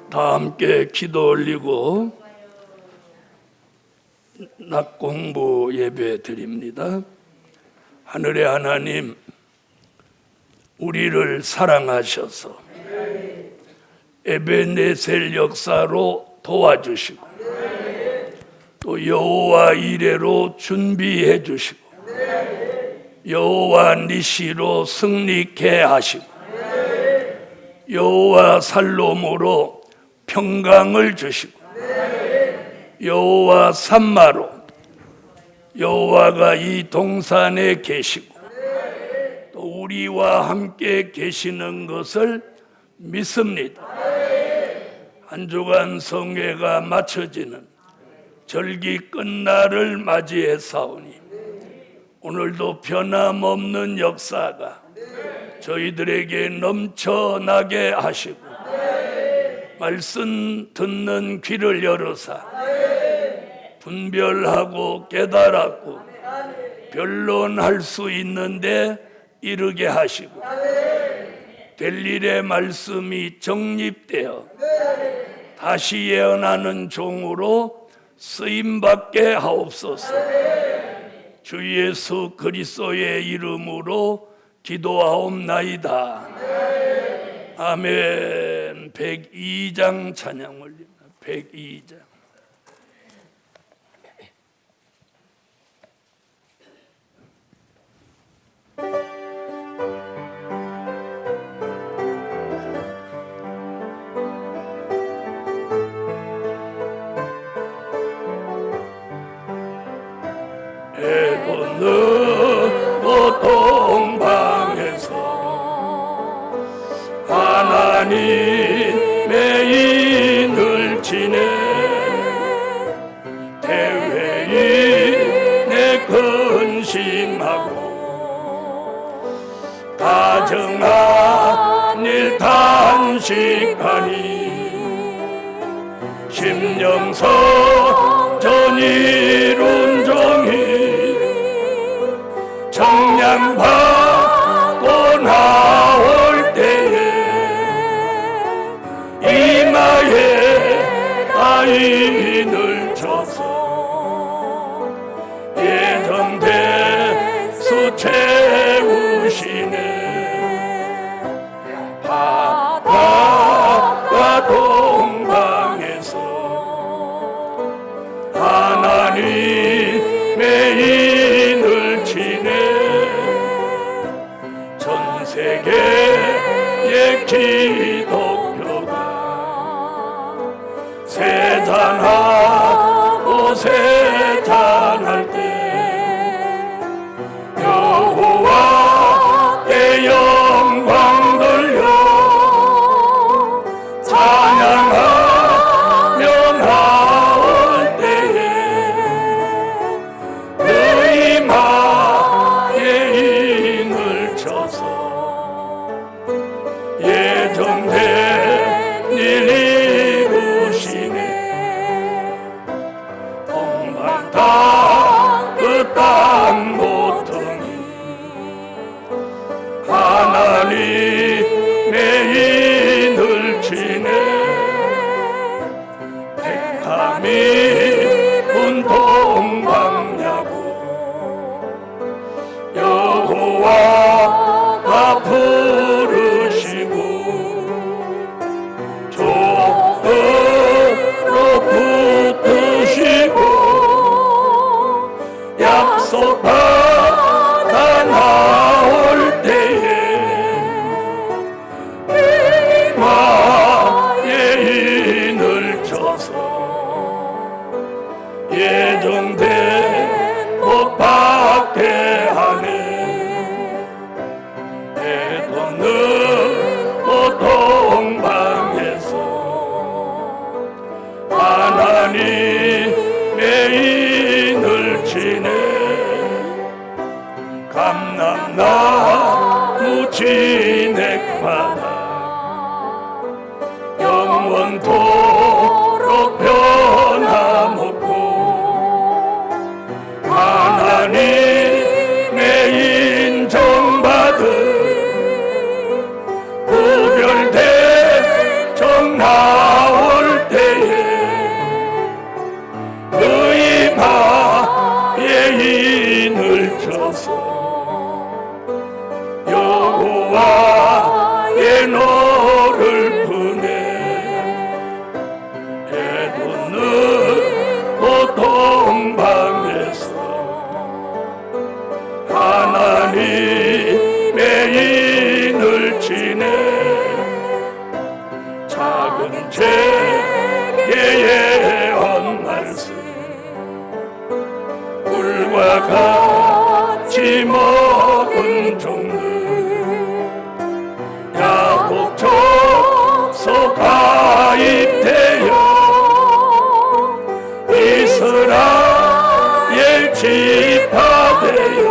다 함께 기도 올리고 낮 공부 예배 드립니다. 하늘의 하나님, 우리를 사랑하셔서 에베네셀 역사로 도와주시고 또 여호와 이레로 준비해 주시고 여호와 니시로 승리케 하시고 여호와 살롬으로 평강을 주시고 여호와 삼마로 여호와가 이 동산에 계시고 또 우리와 함께 계시는 것을 믿습니다. 한 주간 성회가 마쳐지는 절기 끝날을 맞이해사오니 오늘도 변함없는 역사가 저희들에게 넘쳐나게 하시고 말씀 듣는 귀를 열어사 분별하고 깨달았고 변론할 수 있는데 이르게 하시고 될 일의 말씀이 정립되어 다시 예언하는 종으로 쓰임받게 하옵소서. 주 예수 그리스도의 이름으로 기도하옵나이다. 아멘. 102장 찬양 올립니다. 102장. 어느 동방에서 하나님의 인을 지내 대회인의 근심하고 다정한 일 단식하니 심령성 전이룬 종이 청량받고 나올 때에 이마에 아인을 쳐서 예정된 수 채우시네. 바다와 동방에서 하나님의 인을 지내 전 세계의 기독교가 세잔하고 세잔할 때 여호와의 영광 돌려 찬양하며 나올 때에 그 이마에 인을 쳐서 예정된 일 이루시네. 동방 땅 그 땅 모퉁이 하나님의 인을 지내 택함이 문 동방야고 여호와가 부르시고 조으로 붙으시고 약속받아 나올 때에 이마에 인을 쳐서 예정된 복 받게 하네. 애도는 동방에서 하나님의 인을 지내 감람나무 진액바다 영원토록 변함없고 하나님의 인정받은 구별된 정 나오 제게 예언 말씀 불과 같이 먹은 종들 야곱 족속 가입되어 이스라엘 지파 되어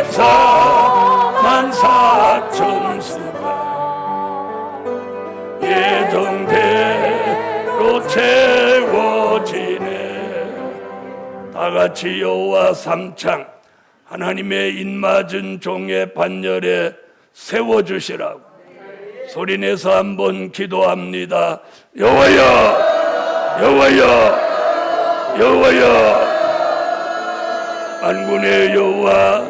14만 4천 수가 예정대로 채워지네. 다같이 여호와 삼창 하나님의 입맞은 종의 반열에 세워주시라고 소리내서 한번 기도합니다. 여호와여, 여호와여, 여호와여. 만군의 여호와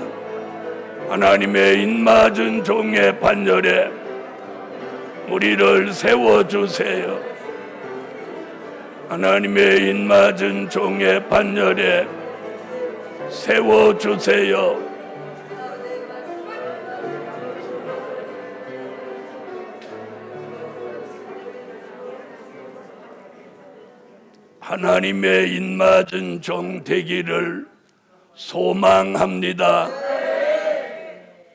하나님의 입맞은 종의 반열에 우리를 세워주세요. 하나님의 입맞은 종의 반열에 세워주세요. 하나님의 입맞은 종 되기를 소망합니다.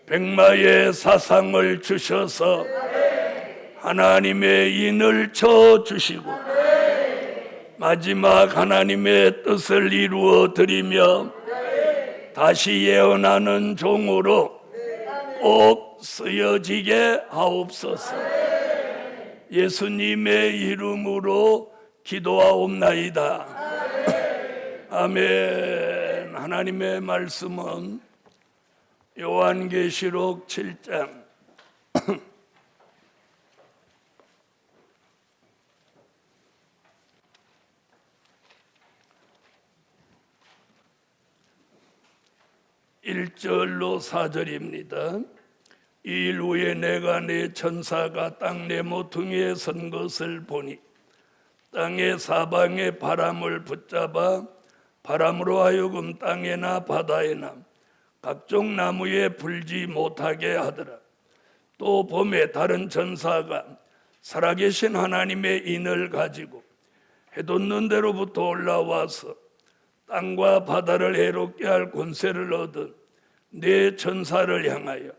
백마의 사상을 주셔서 하나님의 인을 쳐주시고 마지막 하나님의 뜻을 이루어 드리며 다시 예언하는 종으로 꼭 쓰여지게 하옵소서. 예수님의 이름으로 기도하옵나이다. 아멘. 하나님의 말씀은 요한계시록 7장 1절로 4절입니다. 이일 후에 내가 내 천사가 땅 내 모퉁이에 선 것을 보니 땅의 사방에 바람을 붙잡아 바람으로 하여금 땅에나 바다에나 각종 나무에 불지 못하게 하더라. 또 봄에 다른 천사가 살아계신 하나님의 인을 가지고 해돋는 데로부터 올라와서 땅과 바다를 해롭게 할 권세를 얻은 네 천사를 향하여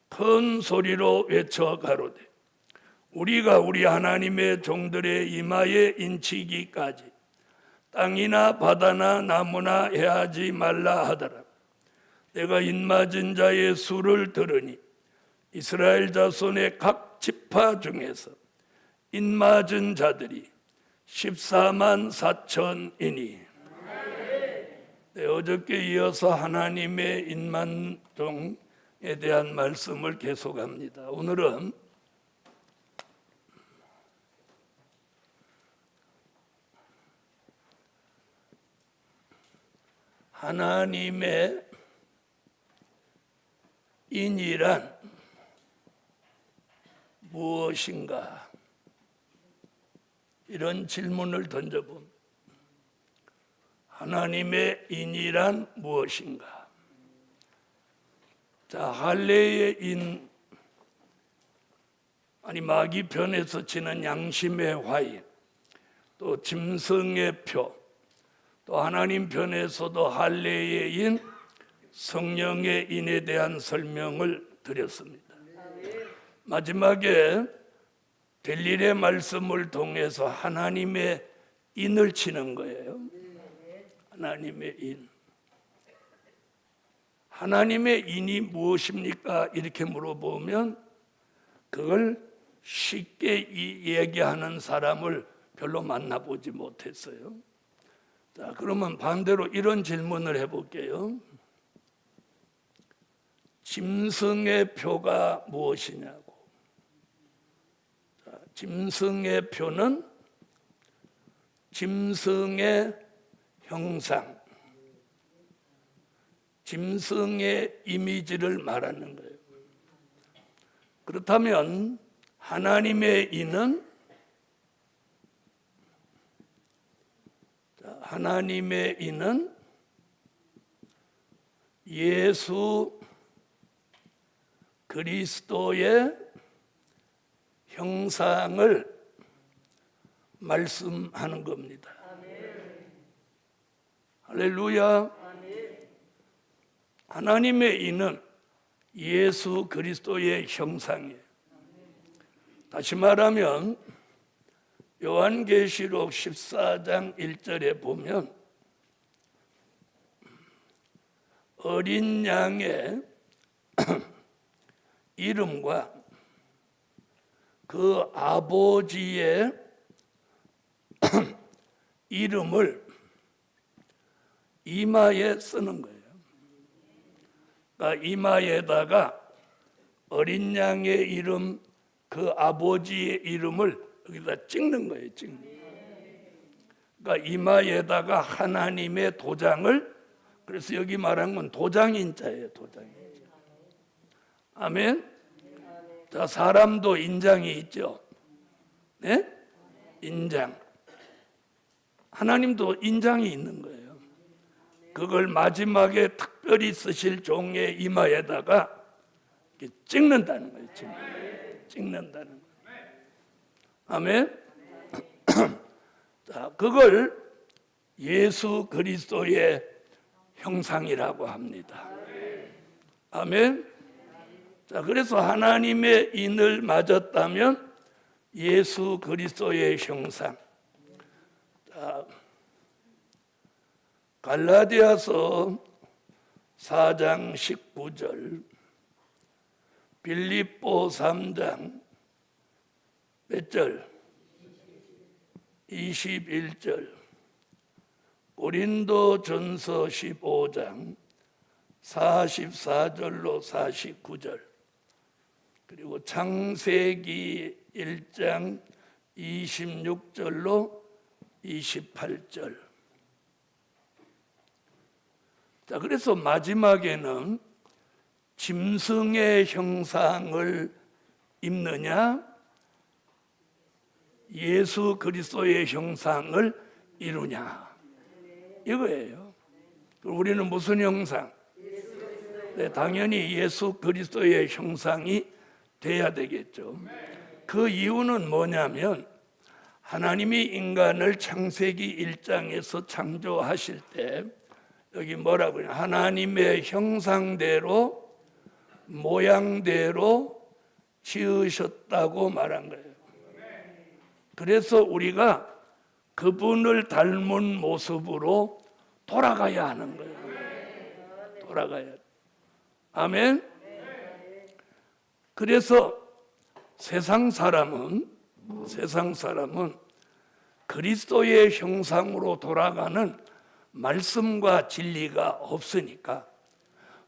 큰 소리로 외쳐 가로되 우리가 우리 하나님의 종들의 이마에 인치기까지 땅이나 바다나 나무나 해하지 말라 하더라. 내가 인맞은 자의 수를 들으니 이스라엘 자손의 각 지파 중에서 인맞은 자들이 14만 4천이니 네, 어저께 이어서 하나님의 인맞종에 대한 말씀을 계속합니다. 오늘은 하나님의 인이란 무엇인가? 이런 질문을 던져봅니다. 하나님의 인이란 무엇인가? 자, 할례의 인, 아니 마귀 편에서 치는 양심의 화인, 또 짐승의 표, 또 하나님 편에서도 할례의 인, 성령의 인에 대한 설명을 드렸습니다. 마지막에 될 일의 말씀을 통해서 하나님의 인을 치는 거예요. 하나님의 인. 하나님의 인이 무엇입니까? 이렇게 물어보면 그걸 쉽게 얘기하는 사람을 별로 만나보지 못했어요. 자, 그러면 반대로 이런 질문을 해볼게요. 짐승의 표가 무엇이냐고. 자, 짐승의 표는 짐승의 형상, 짐승의 이미지를 말하는 거예요. 그렇다면 하나님의 인은 하나님의 인은 예수 그리스도의 형상을 말씀하는 겁니다. 할렐루야. 하나님의 이는 예수 그리스도의 형상이에요. 다시 말하면 요한계시록 14장 1절에 보면 어린 양의 이름과 그 아버지의 이름을 이마에 쓰는 거예요. 그러니까 이마에다가 어린 양의 이름, 그 아버지의 이름을 여기다 찍는 거예요. 찍는. 그러니까 이마에다가 하나님의 도장을, 그래서 여기 말한 건 도장인자예요. 도장인자. 아멘. 자, 사람도 인장이 있죠. 네? 인장. 하나님도 인장이 있는 거예요. 그걸 마지막에 특별히 쓰실 종의 이마에다가 찍는다는 거예요. 찍는다는 거예요. 아멘. 자, 그걸 예수 그리스도의 형상이라고 합니다. 아멘. 자, 그래서 하나님의 인을 맞았다면 예수 그리스도의 형상. 자, 갈라디아서 4장 19절, 빌립보 3장 몇 절? 21절, 고린도전서 15장 44절로 49절, 그리고 창세기 1장 26절로 28절. 자, 그래서 마지막에는 짐승의 형상을 입느냐, 예수 그리스도의 형상을 이루냐, 이거예요. 우리는 무슨 형상? 네, 당연히 예수 그리스도의 형상이 돼야 되겠죠. 그 이유는 뭐냐면 하나님이 인간을 창세기 1장에서 창조하실 때 여기 뭐라고 해요? 하나님의 형상대로 모양대로 지으셨다고 말한 거예요. 그래서 우리가 그분을 닮은 모습으로 돌아가야 하는 거예요. 돌아가야. 아멘. 그래서 세상 사람은 그리스도의 형상으로 돌아가는 말씀과 진리가 없으니까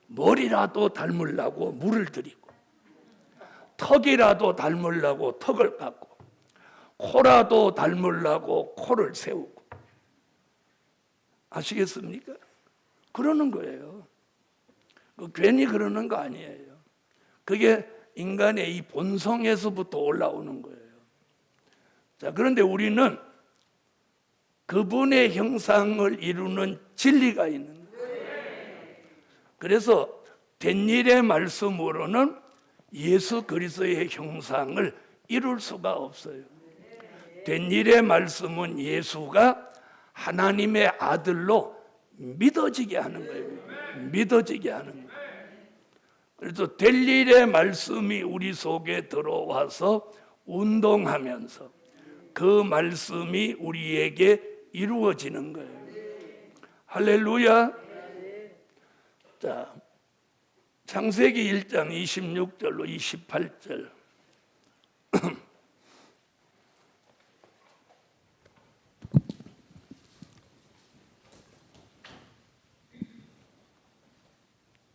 머리라도 닮으려고 물을 들이고, 턱이라도 닮으려고 턱을 깎고, 코라도 닮으려고 코를 세우고. 아시겠습니까? 그러는 거예요. 괜히 그러는 거 아니에요. 그게 인간의 이 본성에서부터 올라오는 거예요. 자, 그런데 우리는 그분의 형상을 이루는 진리가 있는 거예요. 그래서 된 일의 말씀으로는 예수 그리스도의 형상을 이룰 수가 없어요. 된 일의 말씀은 예수가 하나님의 아들로 믿어지게 하는 거예요. 믿어지게 하는 거예요. 그래서 될 일의 말씀이 우리 속에 들어와서 운동하면서 그 말씀이 우리에게 이루어지는 거예요. 할렐루야. 자, 창세기 1장 26절로 28절.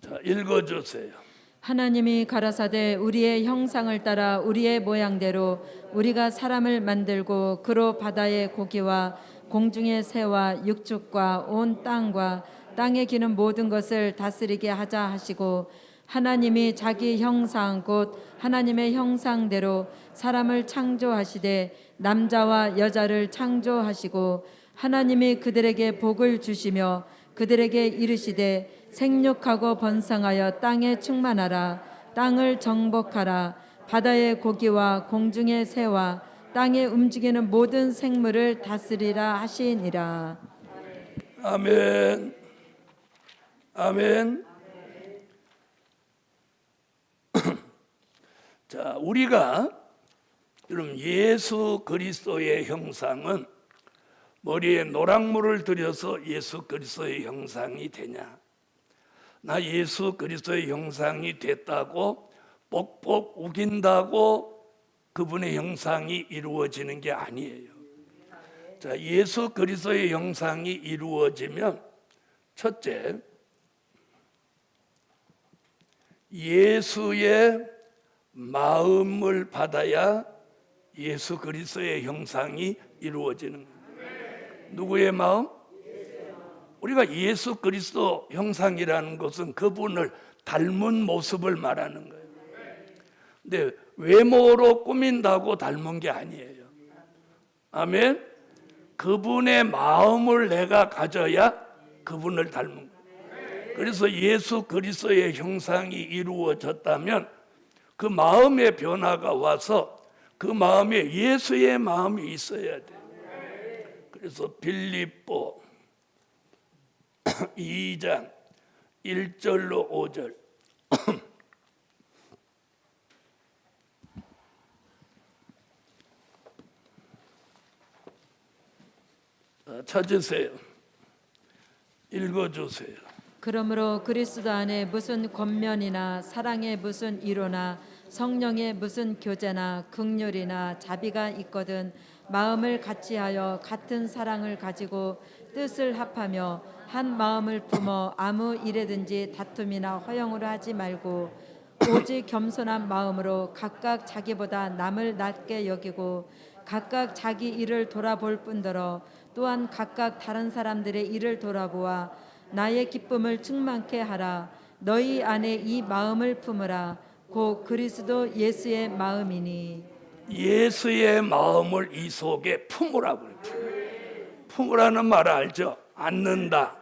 자, 읽어주세요. 하나님이 가라사대 우리의 형상을 따라 우리의 모양대로 우리가 사람을 만들고 그로 바다의 고기와 공중의 새와 육축과 온 땅과 땅에 기는 모든 것을 다스리게 하자 하시고, 하나님이 자기 형상 곧 하나님의 형상대로 사람을 창조하시되 남자와 여자를 창조하시고, 하나님이 그들에게 복을 주시며 그들에게 이르시되 생육하고 번성하여 땅에 충만하라. 땅을 정복하라. 바다의 고기와 공중의 새와 땅에 움직이는 모든 생물을 다스리라 하시니라. 아멘. 아멘. 자, 우리가 그럼 예수 그리스도의 형상은 머리에 노랑물을 들여서 예수 그리스도의 형상이 되냐? 나 예수 그리스도의 형상이 됐다고 뻑뻑 우긴다고 그분의 형상이 이루어지는 게 아니에요. 자, 예수 그리스도의 형상이 이루어지면 첫째, 예수의 마음을 받아야 예수 그리스도의 형상이 이루어지는 거예요. 누구의 마음? 우리가 예수 그리스도 형상이라는 것은 그분을 닮은 모습을 말하는 거예요. 근데 외모로 꾸민다고 닮은 게 아니에요. 아멘. 그분의 마음을 내가 가져야 그분을 닮은 거예요. 그래서 예수 그리스도의 형상이 이루어졌다면 그 마음의 변화가 와서 그 마음에 예수의 마음이 있어야 돼요. 그래서 빌립보 2장 1절로 5절 찾으세요. 읽어주세요. 그러므로 그리스도 안에 무슨 권면이나 사랑의 무슨 이로나 성령의 무슨 교제나 긍휼이나 자비가 있거든 마음을 같이하여 같은 사랑을 가지고 뜻을 합하며 한 마음을 품어 아무 일에든지 다툼이나 허영으로 하지 말고 오직 겸손한 마음으로 각각 자기보다 남을 낮게 여기고 각각 자기 일을 돌아볼 뿐더러 또한 각각 다른 사람들의 일을 돌아보아 나의 기쁨을 충만케 하라. 너희 안에 이 마음을 품으라. 곧 그리스도 예수의 마음이니. 예수의 마음을 이 속에 품으라고요. 품으라는 말을 알죠? 안는다,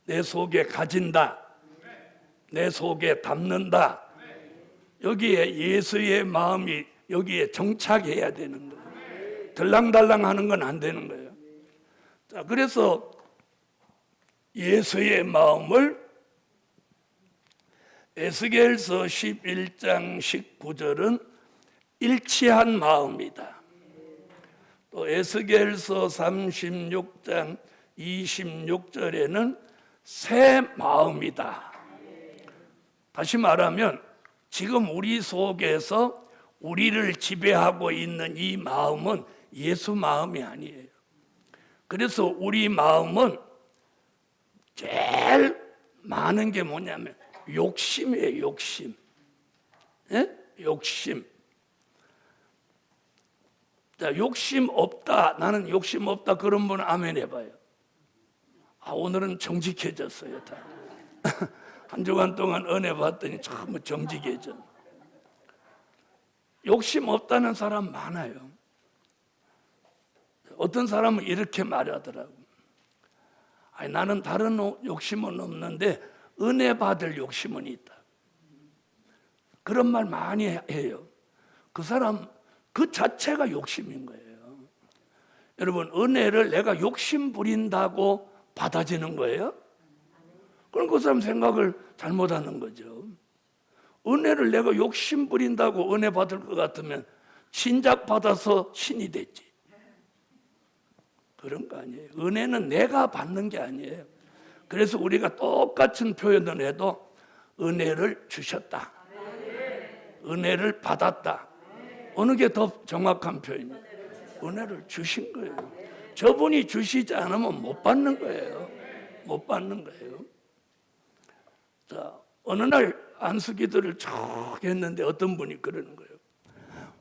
내 속에 가진다, 내 속에 담는다. 여기에 예수의 마음이 여기에 정착해야 되는 거예요. 들랑달랑 하는 건 안 되는 거예요. 자, 그래서 예수의 마음을 에스겔서 11장 19절은 일치한 마음이다. 또 에스겔서 36장 26절에는 새 마음이다. 다시 말하면 지금 우리 속에서 우리를 지배하고 있는 이 마음은 예수 마음이 아니에요. 그래서 우리 마음은 제일 많은 게 뭐냐면 욕심이에요. 욕심. 예? 욕심. 자, 욕심 없다. 나는 욕심 없다. 그런 분은 아멘 해봐요. 아, 오늘은 정직해졌어요. 다. 한 주간 동안 은혜 받더니 참 정직해져. 욕심 없다는 사람 많아요. 어떤 사람은 이렇게 말하더라고요. 아니, 나는 다른 욕심은 없는데 은혜 받을 욕심은 있다. 그런 말 많이 해요. 그 사람 그 자체가 욕심인 거예요. 여러분, 은혜를 내가 욕심 부린다고 받아지는 거예요? 그럼 그 사람 생각을 잘못하는 거죠. 은혜를 내가 욕심 부린다고 은혜 받을 것 같으면 신작 받아서 신이 됐지. 그런 거 아니에요. 은혜는 내가 받는 게 아니에요. 그래서 우리가 똑같은 표현을 해도 은혜를 주셨다, 은혜를 받았다. 어느 게 더 정확한 표현이에요? 은혜를 주신 거예요. 저분이 주시지 않으면 못 받는 거예요. 못 받는 거예요. 자, 어느 날 안수기도를 쭉 했는데 어떤 분이 그러는 거예요.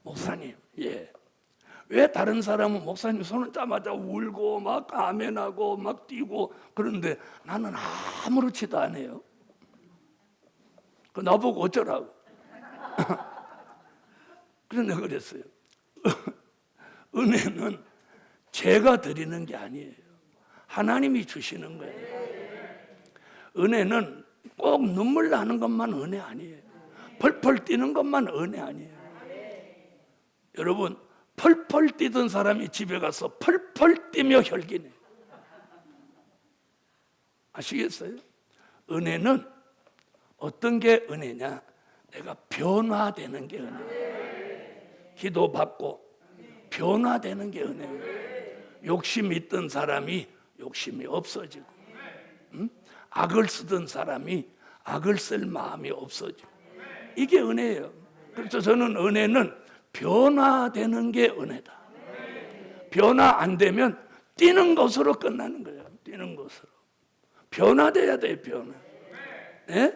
목사님, 왜 다른 사람은 목사님 손을 짜마자 울고 막 아멘하고 막 뛰고 그런데 나는 아무렇지도 않아요. 그 나보고 어쩌라고. 그런데 그랬어요. 은혜는 제가 드리는 게 아니에요. 하나님이 주시는 거예요. 은혜는 꼭 눈물 나는 것만 은혜 아니에요. 펄펄 뛰는 것만 은혜 아니에요. 여러분, 펄펄 뛰던 사람이 집에 가서 펄펄 뛰며 혈기내. 아시겠어요? 은혜는 어떤 게 은혜냐? 내가 변화되는 게 은혜예요. 기도받고 변화되는 게 은혜예요. 욕심 있던 사람이 욕심이 없어지고, 악을 쓰던 사람이 악을 쓸 마음이 없어지고, 이게 은혜예요. 그래서 저는 은혜는 변화되는 게 은혜다. 변화 안 되면 뛰는 것으로 끝나는 거예요. 뛰는 것으로. 변화돼야 돼요. 변화. 네?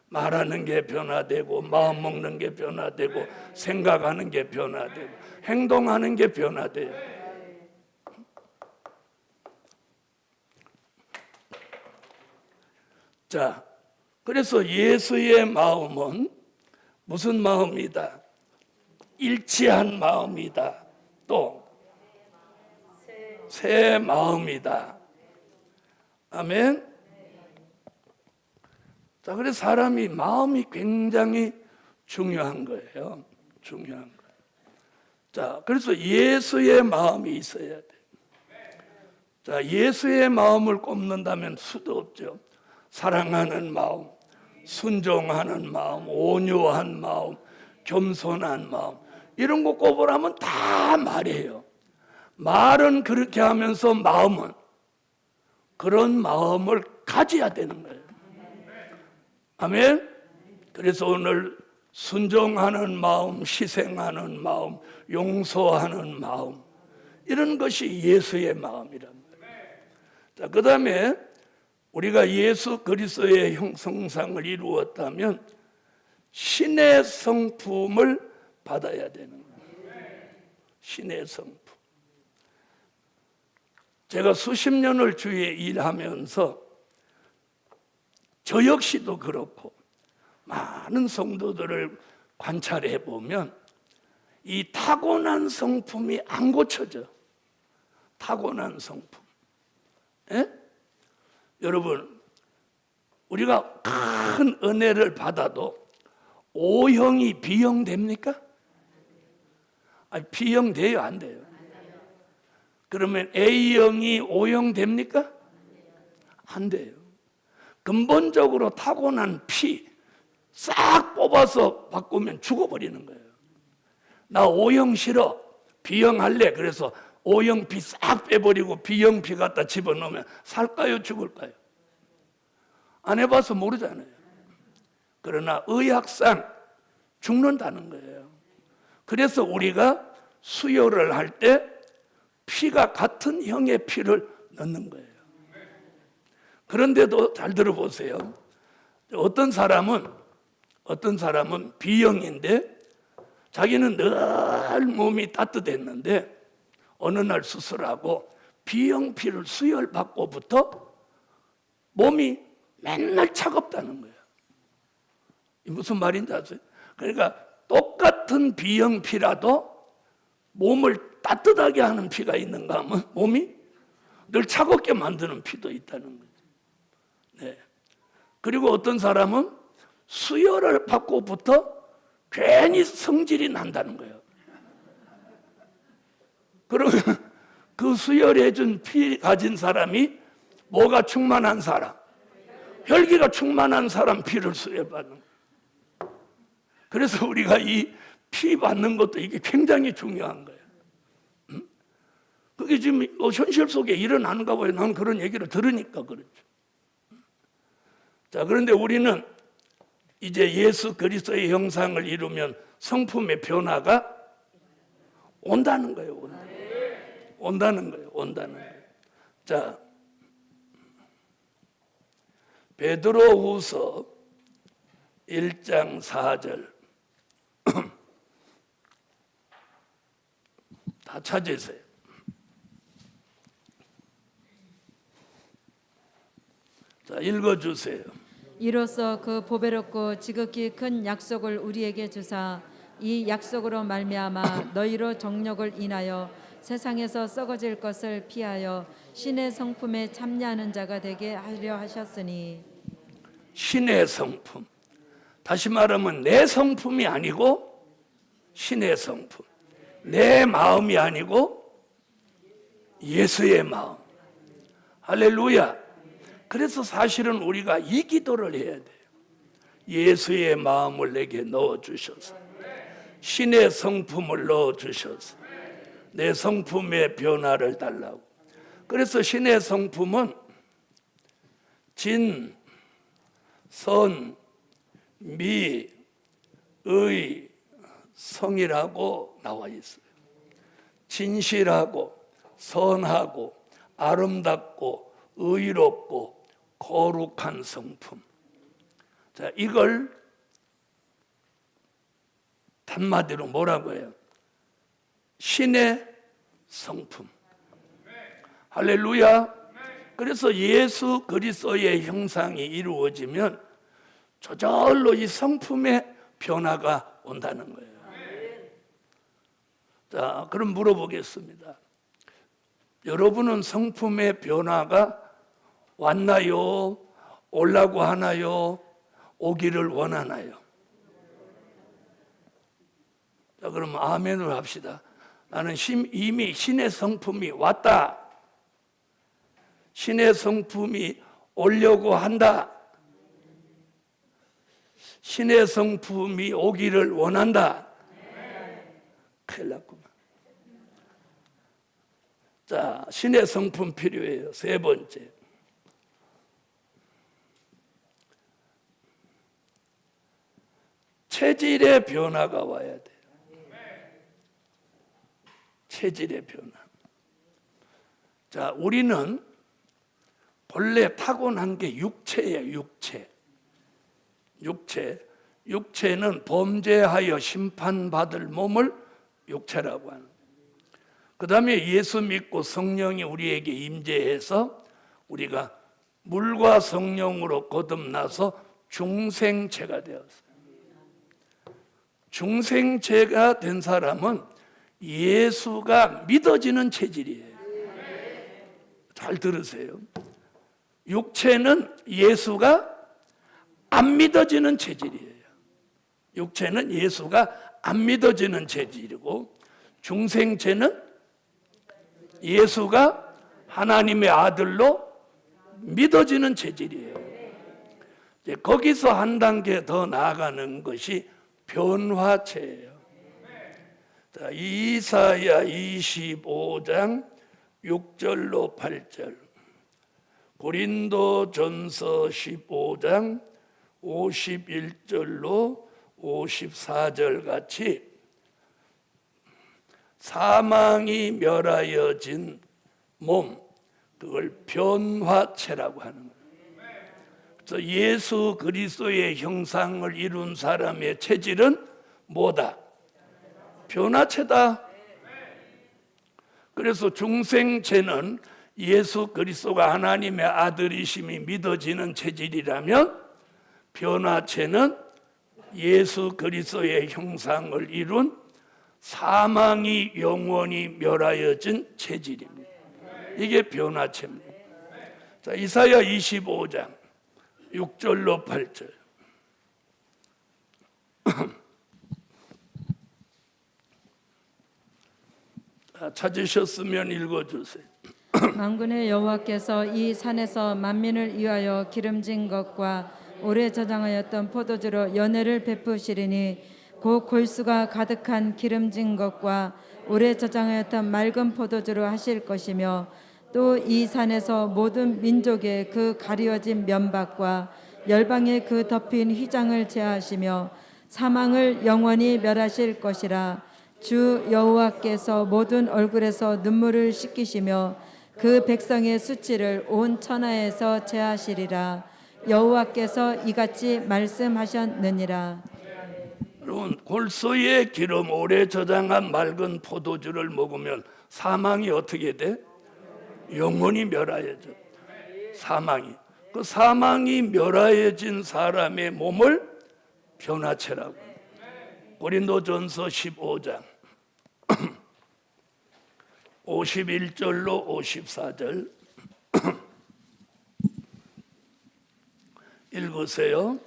말하는 게 변화되고, 마음 먹는 게 변화되고, 생각하는 게 변화되고, 행동하는 게 변화돼요. 자, 그래서 예수의 마음은 무슨 마음이다? 일치한 마음이다. 또 새 마음이다. 아멘. 자, 그래서 사람이 마음이 굉장히 중요한 거예요. 중요한 거예요. 자, 그래서 예수의 마음이 있어야 돼. 자, 예수의 마음을 꼽는다면 수도 없죠. 사랑하는 마음, 순종하는 마음, 온유한 마음, 겸손한 마음, 이런 거 꼽으라면 다 말이에요. 말은 그렇게 하면서 마음은 그런 마음을 가져야 되는 거예요. 아멘. 그래서 오늘 순종하는 마음, 희생하는 마음, 용서하는 마음, 이런 것이 예수의 마음이랍니다. 자, 그 다음에 우리가 예수 그리스도의 형성상을 이루었다면 신의 성품을 받아야 되는 거예요. 신의 성품. 제가 수십 년을 주위에 일하면서 저 역시도 그렇고 많은 성도들을 관찰해 보면 이 타고난 성품이 안 고쳐져. 타고난 성품. 예? 여러분, 우리가 큰 은혜를 받아도 O형이 B형 됩니까? 아니, B형 돼요, 안 돼요? 그러면 A형이 O형 됩니까? 안 돼요. 근본적으로 타고난 피 싹 뽑아서 바꾸면 죽어버리는 거예요. 나 O형 싫어, B형 할래. 그래서 O형 피 싹 빼버리고 B형 피 갖다 집어넣으면 살까요, 죽을까요? 안 해봐서 모르잖아요. 그러나 의학상 죽는다는 거예요. 그래서 우리가 수혈을 할 때 피가 같은 형의 피를 넣는 거예요. 그런데도 잘 들어보세요. 어떤 사람은 B형인데 자기는 늘 몸이 따뜻했는데 어느 날 수술하고 B형 피를 수혈받고부터 몸이 맨날 차갑다는 거예요. 무슨 말인지 아세요? 그러니까 똑같은 B형 피라도 몸을 따뜻하게 하는 피가 있는가 하면 몸이 늘 차갑게 만드는 피도 있다는 거죠. 네. 그리고 어떤 사람은 수혈을 받고부터 괜히 성질이 난다는 거예요. 그러면 그 수혈해준 피 가진 사람이 뭐가 충만한 사람? 혈기가 충만한 사람 피를 수혈받는 거예요. 그래서 우리가 이 피 받는 것도 이게 굉장히 중요한 거예요. 그게 지금 현실 속에 일어나는가 봐요. 난 그런 얘기를 들으니까 그렇죠. 자, 그런데 우리는 이제 예수 그리스도의 형상을 이루면 성품의 변화가 온다는 거예요. 온다는 거예요. 온다는 거예요. 자, 베드로후서 1장 4절 다 찾으세요. 자, 읽어주세요. 이로써 그 보배롭고 지극히 큰 약속을 우리에게 주사 이 약속으로 말미암아 너희로 정력을 인하여 세상에서 썩어질 것을 피하여 신의 성품에 참여하는 자가 되게 하려 하셨으니. 신의 성품. 다시 말하면 내 성품이 아니고 신의 성품. 내 마음이 아니고 예수의 마음. 할렐루야. 그래서 사실은 우리가 이 기도를 해야 돼요. 예수의 마음을 내게 넣어주셔서, 신의 성품을 넣어주셔서 내 성품의 변화를 달라고. 그래서 신의 성품은 진, 선, 미, 의, 성이라고 나와 있어요. 진실하고 선하고 아름답고 의롭고 거룩한 성품. 자, 이걸 한마디로 뭐라고 해요? 신의 성품. 할렐루야. 그래서 예수 그리스도의 형상이 이루어지면 저절로 이 성품의 변화가 온다는 거예요. 자, 그럼 물어보겠습니다. 여러분은 성품의 변화가 왔나요? 오려고 하나요? 오기를 원하나요? 자, 그럼 아멘을 합시다. 나는 이미 신의 성품이 왔다. 신의 성품이 오려고 한다. 신의 성품이 오기를 원한다. 큰일 났구만. 자, 신의 성품 필요해요. 세 번째. 체질의 변화가 와야 돼요. 체질의 변화. 자, 우리는 본래 타고난 게 육체예요. 육체는 범죄하여 심판받을 몸을 육체라고 하는. 그 다음에 예수 믿고 성령이 우리에게 임재해서 우리가 물과 성령으로 거듭나서 중생체가 되었어요. 중생체가 된 사람은 예수가 믿어지는 체질이에요. 잘 들으세요. 육체는 예수가 안 믿어지는 체질이에요. 육체는 예수가 안 믿어지는 체질이고, 중생체는 예수가 하나님의 아들로 믿어지는 체질이에요. 이제 거기서 한 단계 더 나아가는 것이 변화체예요. 자, 이사야 25장 6절로 8절, 고린도전서 15장 51절로 54절 같이 사망이 멸하여진 몸, 그걸 변화체라고 하는 거예요. 그래서 예수 그리스도의 형상을 이룬 사람의 체질은 뭐다? 변화체다. 그래서 중생체는 예수 그리스도가 하나님의 아들이심이 믿어지는 체질이라면, 변화체는 예수 그리스도의 형상을 이룬 사망이 영원히 멸하여진 체질입니다. 이게 변화체입니다. 자, 이사야 25장 6절로 8절. 찾으셨으면 읽어주세요. 만군의 여호와께서 이 산에서 만민을 위하여 기름진 것과 오래 저장하였던 포도주로 연회를 베푸시리니, 곧 골수가 가득한 기름진 것과 오래 저장하였던 맑은 포도주로 하실 것이며, 또 이 산에서 모든 민족의 그 가리워진 면박과 열방의 그 덮인 휘장을 제하시며 사망을 영원히 멸하실 것이라. 주 여호와께서 모든 얼굴에서 눈물을 씻기시며 그 백성의 수치를 온 천하에서 제하시리라. 여호와께서 이같이 말씀하셨느니라. 여러분, 골수의 기름 오래 저장한 맑은 포도주를 먹으면 사망이 어떻게 돼? 영원히 멸하여져. 사망이. 그 사망이 멸하여진 사람의 몸을 변화체라고. 고린도전서 15장 51절로 54절 읽으세요.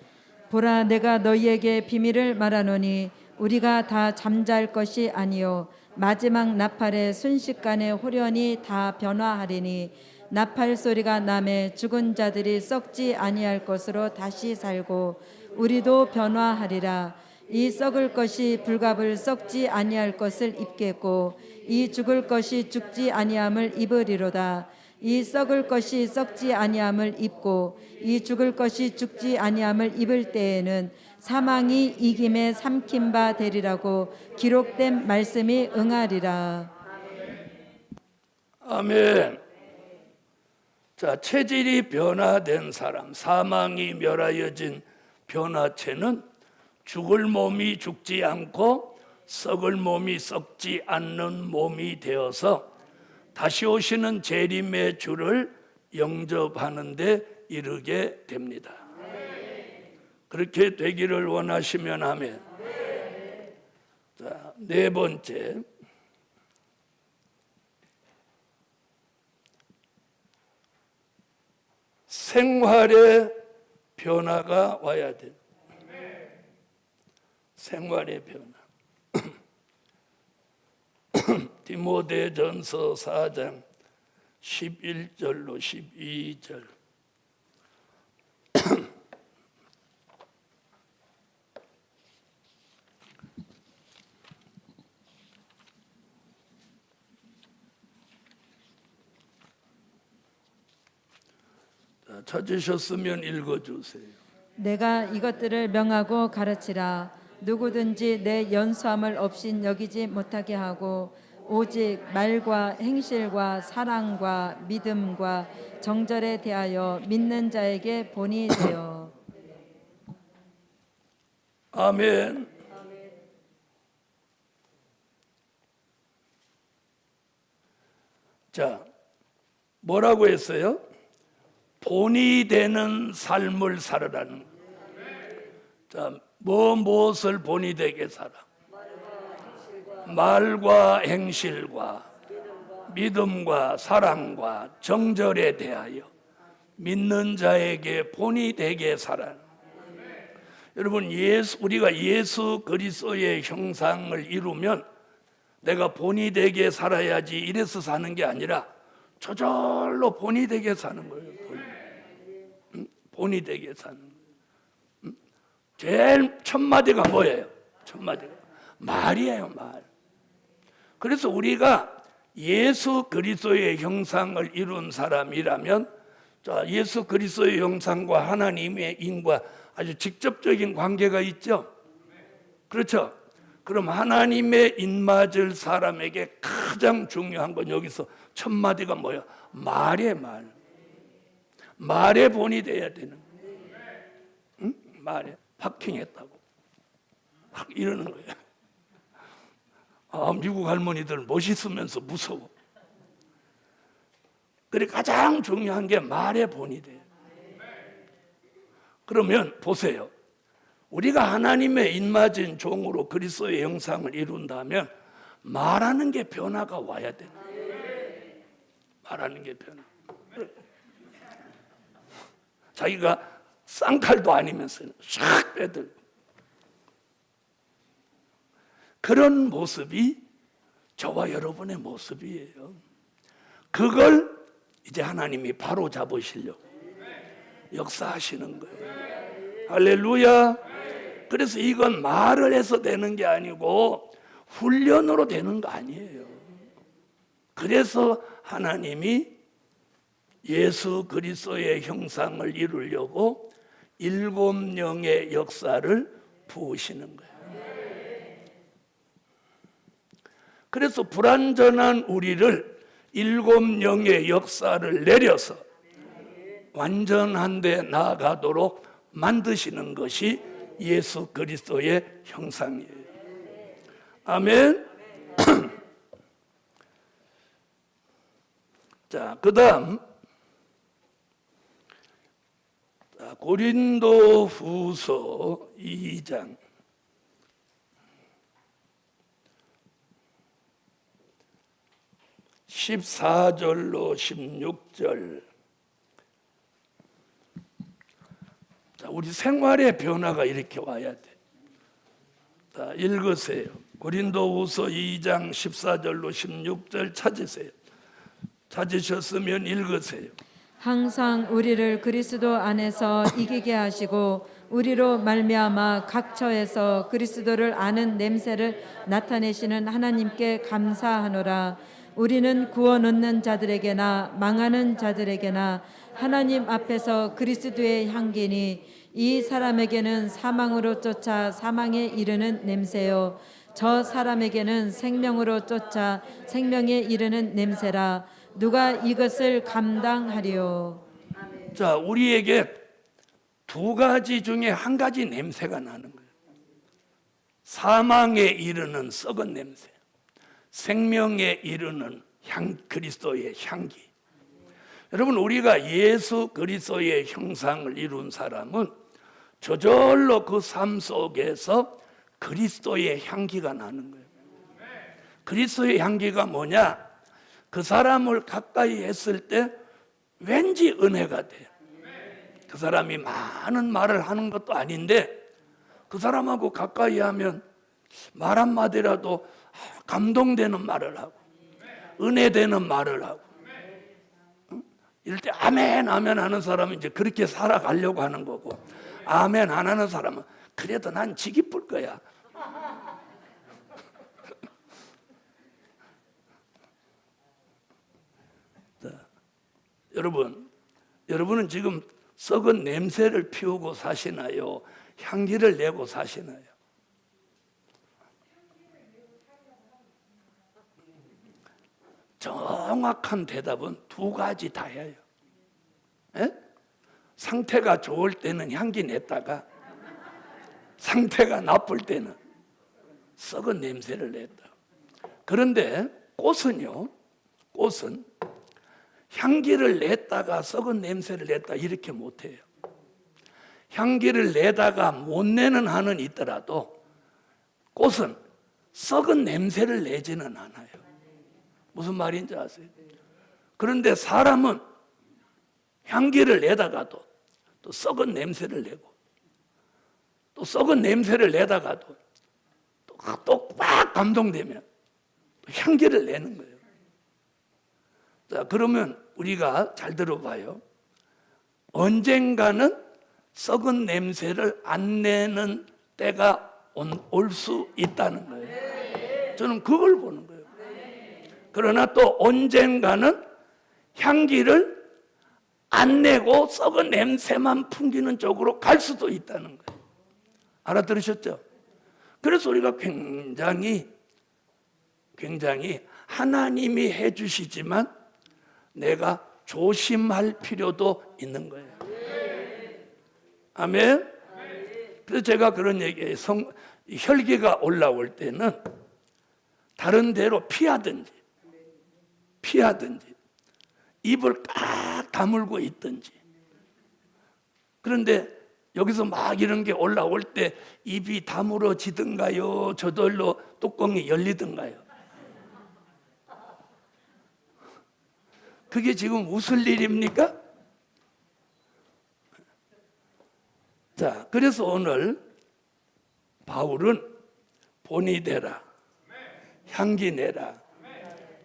보라, 내가 너희에게 비밀을 말하노니 우리가 다 잠잘 것이 아니요 마지막 나팔의 순식간에 홀연히 다 변화하리니 나팔 소리가 나매 죽은 자들이 썩지 아니할 것으로 다시 살고 우리도 변화하리라. 이 썩을 것이 불갑을 썩지 아니할 것을 입겠고 이 죽을 것이 죽지 아니함을 입으리로다. 이 썩을 것이 썩지 아니함을 입고 이 죽을 것이 죽지 아니함을 입을 때에는 사망이 이김에 삼킨 바 되리라고 기록된 말씀이 응하리라. 아멘. 자, 체질이 변화된 사람, 사망이 멸하여진 변화체는 죽을 몸이 죽지 않고 썩을 몸이 썩지 않는 몸이 되어서 다시 오시는 재림의 주를 영접하는 데 이르게 됩니다. 그렇게 되기를 원하시면 아멘. 자, 네 번째, 생활의 변화가 와야 돼. 생활의 변화. 디모데전서 4장 11절로 12절. 찾으셨으면 읽어주세요. 내가 이것들을 명하고 가르치라. 누구든지 내 연수함을 없인 여기지 못하게 하고 오직 말과 행실과 사랑과 믿음과 정절에 대하여 믿는 자에게 본이 되어. 아멘. 자, 뭐라고 했어요? 본이 되는 삶을 살아라는. 자, 무엇을 본이 되게 살아? 말과 행실과 믿음과 사랑과 정절에 대하여 믿는 자에게 본이 되게 살아. 여러분, 우리가 예수 그리스도의 형상을 이루면 내가 본이 되게 살아야지 이래서 사는 게 아니라 저절로 본이 되게 사는 거예요. 본이 되게 사는 거예요. 제일 첫 마디가 뭐예요? 첫 마디가 말이에요, 말. 그래서 우리가 예수 그리스도의 형상을 이룬 사람이라면, 자, 예수 그리스도의 형상과 하나님의 인과 아주 직접적인 관계가 있죠. 그렇죠? 그럼 하나님의 인 맞을 사람에게 가장 중요한 건 여기서 첫 마디가 뭐예요? 말이에요, 말. 말의 본이 돼야 되는 거예요. 응? 말에 파킹했다고 막 이러는 거예요. 아, 미국 할머니들 멋있으면서 무서워. 그래, 가장 중요한 게 말의 본이 돼요. 그러면 보세요. 우리가 하나님의 인맞은 종으로 그리스도의 형상을 이룬다면 말하는 게 변화가 와야 돼요. 말하는 게 변화. 자기가 쌍칼도 아니면서 샥 빼들고 그런 모습이 저와 여러분의 모습이에요. 그걸 이제 하나님이 바로 잡으시려고 역사하시는 거예요. 할렐루야. 그래서 이건 말을 해서 되는 게 아니고 훈련으로 되는 거 아니에요. 그래서 하나님이 예수 그리스도의 형상을 이루려고 7영의 역사를 부으시는 거예요. 그래서 불완전한 우리를 7영의 역사를 내려서 완전한 데 나아가도록 만드시는 것이 예수 그리스도의 형상이에요. 아멘. 자, 그다음 고린도후서 2장 14절로 16절. 자, 우리 생활의 변화가 이렇게 와야 돼. 자, 읽으세요. 고린도후서 2장 14절로 16절 찾으세요. 찾으셨으면 읽으세요. 항상 우리를 그리스도 안에서 이기게 하시고 우리로 말미암아 각처에서 그리스도를 아는 냄새를 나타내시는 하나님께 감사하노라. 우리는 구원 얻는 자들에게나 망하는 자들에게나 하나님 앞에서 그리스도의 향기니 이 사람에게는 사망으로 쫓아 사망에 이르는 냄새요 저 사람에게는 생명으로 쫓아 생명에 이르는 냄새라. 누가 이것을 감당하리요? 자, 우리에게 두 가지 중에 한 가지 냄새가 나는 거예요. 사망에 이르는 썩은 냄새, 생명에 이르는 그리스도의 향기. 여러분, 우리가 예수 그리스도의 형상을 이룬 사람은 저절로 그 삶 속에서 그리스도의 향기가 나는 거예요. 그리스도의 향기가 뭐냐? 그 사람을 가까이 했을 때 왠지 은혜가 돼요. 그 사람이 많은 말을 하는 것도 아닌데 그 사람하고 가까이 하면 말 한마디라도 감동되는 말을 하고 은혜되는 말을 하고, 이럴 때 아멘 아멘 하는 사람은 이제 그렇게 살아가려고 하는 거고, 아멘 안 하는 사람은 그래도 난 지 기쁠 거야. 자, 여러분은 지금 썩은 냄새를 피우고 사시나요? 향기를 내고 사시나요? 정확한 대답은 두 가지 다예요. 에? 상태가 좋을 때는 향기 냈다가 상태가 나쁠 때는 썩은 냄새를 냈다. 그런데 꽃은요, 꽃은 향기를 냈다가 썩은 냄새를 냈다 이렇게 못해요. 향기를 내다가 못 내는 한은 있더라도 꽃은 썩은 냄새를 내지는 않아요. 무슨 말인지 아세요? 그런데 사람은 향기를 내다가도 또 썩은 냄새를 내고 또 썩은 냄새를 내다가도 또 막 감동되면 또 향기를 내는 거예요. 자, 그러면 우리가 잘 들어봐요. 언젠가는 썩은 냄새를 안 내는 때가 올 수 있다는 거예요. 저는 그걸 보는 거예요. 그러나 또 언젠가는 향기를 안 내고 썩은 냄새만 풍기는 쪽으로 갈 수도 있다는 거예요. 알아들으셨죠? 그래서 우리가 굉장히 하나님이 해주시지만 내가 조심할 필요도 있는 거예요. 아멘? 그래서 제가 그런 얘기해요. 혈기가 올라올 때는 다른 데로 피하든지 입을 꽉 다물고 있든지. 그런데 여기서 막 이런 게 올라올 때 입이 다물어지든가요, 저절로 뚜껑이 열리든가요. 그게 지금 웃을 일입니까? 자, 그래서 오늘 바울은 본이 되라, 향기 내라.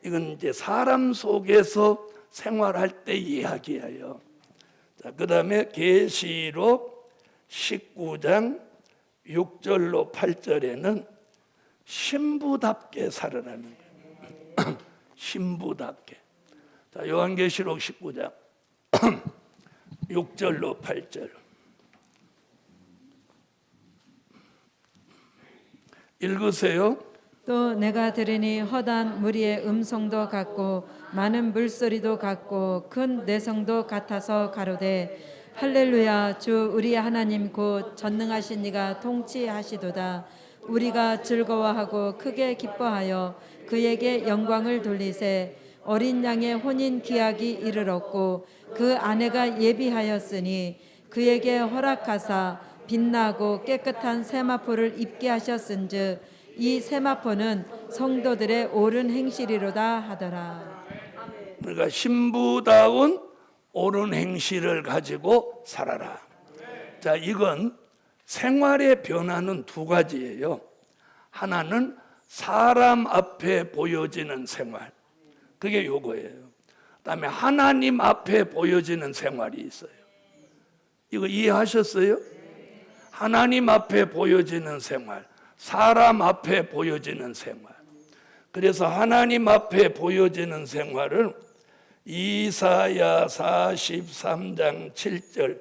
이건 이제 사람 속에서 생활할 때 이야기예요. 자, 그다음에 계시록 19장 6절로 8절에는 신부답게 살으라는 거예요. 신부답게. 자, 요한계시록 19장 6절로 8절. 읽으세요. 또 내가 들으니 허다한 무리의 음성도 같고 많은 물소리도 같고 큰 내성도 같아서 가로되 할렐루야, 주 우리 하나님 곧 전능하신 이가 통치하시도다. 우리가 즐거워하고 크게 기뻐하여 그에게 영광을 돌리세. 어린 양의 혼인 기약이 이르렀고 그 아내가 예비하였으니 그에게 허락하사 빛나고 깨끗한 세마포를 입게 하셨은즉 이 세마포는 성도들의 옳은 행실이로다 하더라. 그러니까 신부다운 옳은 행실을 가지고 살아라. 자, 이건 생활의 변화는 두 가지예요. 하나는 사람 앞에 보여지는 생활, 그게 요거예요. 그다음에 하나님 앞에 보여지는 생활이 있어요. 이거 이해하셨어요? 하나님 앞에 보여지는 생활, 사람 앞에 보여지는 생활. 그래서 하나님 앞에 보여지는 생활을 이사야 43장 7절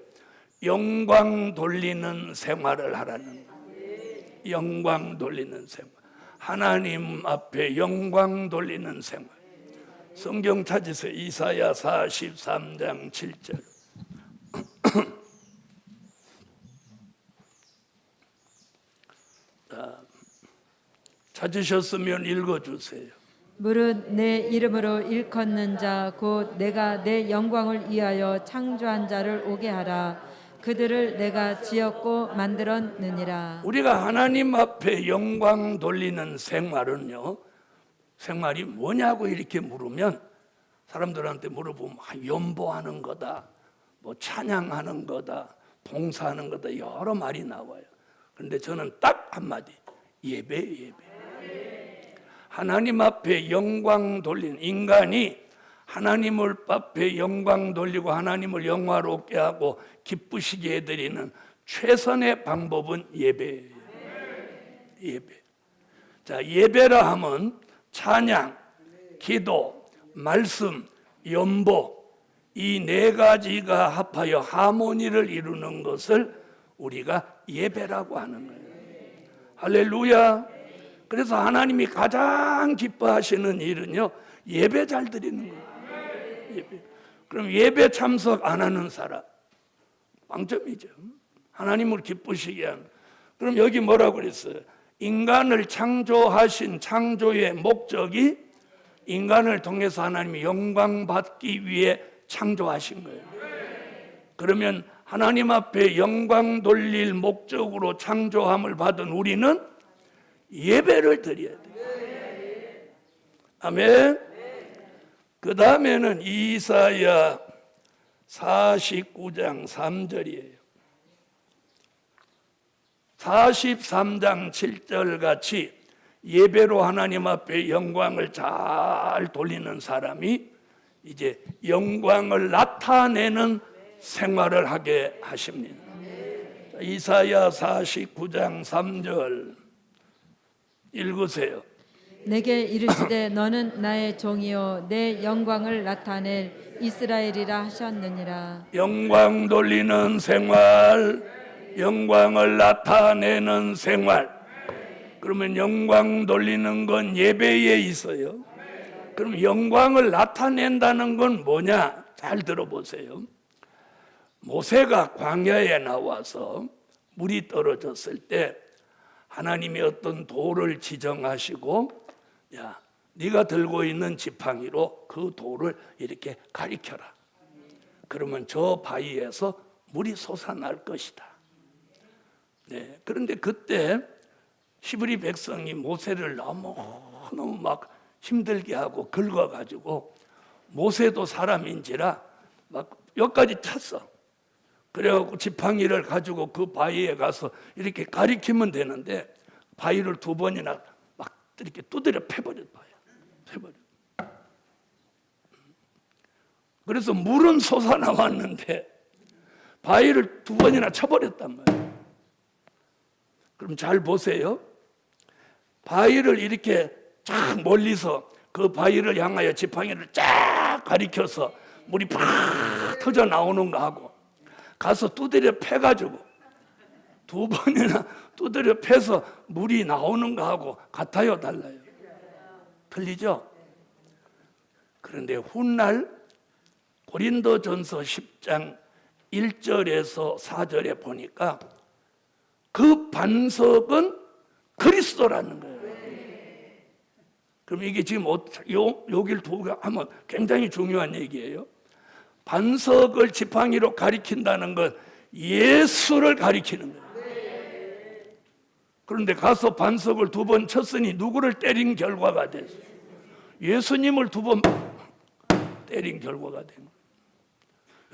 영광 돌리는 생활을 하라는 거예요. 영광 돌리는 생활. 하나님 앞에 영광 돌리는 생활. 성경 찾으세요. 이사야 43장 7절. 찾으셨으면 읽어주세요. 무릇 내 이름으로 일컫는 자 곧 내가 내 영광을 위하여 창조한 자를 오게 하라. 그들을 내가 지었고 만들었느니라. 우리가 하나님 앞에 영광 돌리는 생활은요, 생활이 뭐냐고 이렇게 물으면 사람들한테 물어보면 연보하는 거다, 뭐 찬양하는 거다, 봉사하는 거다, 여러 말이 나와요. 그런데 저는 딱 한마디, 예배. 하나님 앞에 영광 돌리는, 인간이 하나님 앞에 영광 돌리고 하나님을 영화롭게 하고 기쁘시게 해드리는 최선의 방법은 예배예요. 예배. 자, 예배라 하면 찬양, 기도, 말씀, 연보, 이 네 가지가 합하여 하모니를 이루는 것을 우리가 예배라고 하는 거예요. 할렐루야. 그래서 하나님이 가장 기뻐하시는 일은요, 예배 잘 드리는 거예요. 예배. 그럼 예배 참석 안 하는 사람, 빵점이죠. 하나님을 기쁘시게 하는. 그럼 여기 뭐라고 그랬어요? 인간을 창조하신 창조의 목적이 인간을 통해서 하나님이 영광 받기 위해 창조하신 거예요. 그러면 하나님 앞에 영광 돌릴 목적으로 창조함을 받은 우리는 예배를 드려야 돼요. 아멘. 그 다음에는 이사야 49장 3절이에요. 43장 7절 같이 예배로 하나님 앞에 영광을 잘 돌리는 사람이 이제 영광을 나타내는 생활을 하게 하십니다. 이사야 49장 3절 읽으세요. 내게 이르시되 너는 나의 종이요 내 영광을 나타낼 이스라엘이라 하셨느니라. 영광 돌리는 생활, 영광을 나타내는 생활. 그러면 영광 돌리는 건 예배에 있어요. 그럼 영광을 나타낸다는 건 뭐냐? 잘 들어보세요. 모세가 광야에 나와서 물이 떨어졌을 때 하나님이 어떤 돌을 지정하시고, 야, 네가 들고 있는 지팡이로 그 돌을 이렇게 가리켜라. 그러면 저 바위에서 물이 솟아날 것이다. 네, 그런데 그때 히브리 백성이 모세를 너무 막 힘들게 하고 긁어가지고 모세도 사람인지라 막 여기까지 찼어. 그래갖고 지팡이를 가지고 그 바위에 가서 이렇게 가리키면 되는데 바위를 2번이나 막 이렇게 두드려 패버렸어요. 패버려. 그래서 물은 솟아나왔는데 바위를 2번이나 쳐버렸단 말이에요. 그럼 잘 보세요. 바위를 이렇게 쫙 멀리서 그 바위를 향하여 지팡이를 쫙 가리켜서 물이 팍 터져 나오는 거 하고 가서 두드려 패가지고 2번이나 두드려 패서 물이 나오는 거 하고 같아요, 달라요? 틀리죠? 그런데 훗날 고린도전서 10장 1절에서 4절에 보니까 그 반석은 그리스도라는 거예요. 그럼 이게 지금 여길 두고 하면 굉장히 중요한 얘기예요. 반석을 지팡이로 가리킨다는 건 예수를 가리키는 거예요. 그런데 가서 반석을 2번 쳤으니 누구를 때린 결과가 됐어요? 예수님을 2번 때린 결과가 된 거예요.